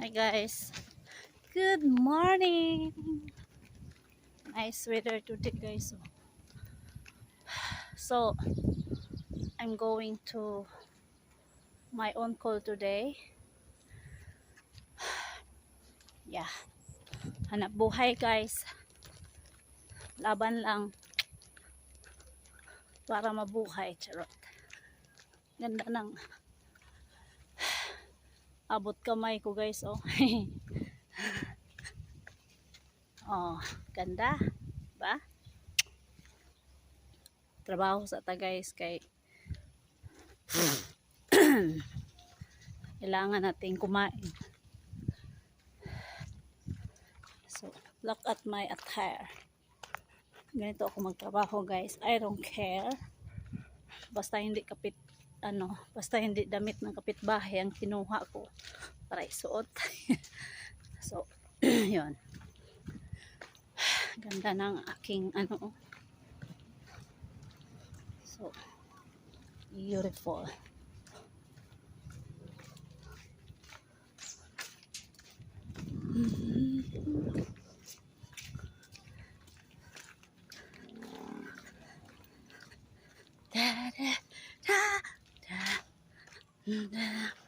Hi guys, good morning. Nice weather today guys. So I'm going to my own call today. Yeah, hanap buhay guys. Laban lang para mabuhay. Charot. Ganda ng abot kamay ko guys. Oh, oh ganda. Ba? Trabaho sa ta guys kay kailangan nating kumain. So, look at my attire. Ganito ako magtrabaho guys. I don't care. Basta hindi basta hindi damit ng kapitbahay ang kinuha ko para isuot. So, yun. Ganda ng aking So, beautiful. Da, da, da, da, da.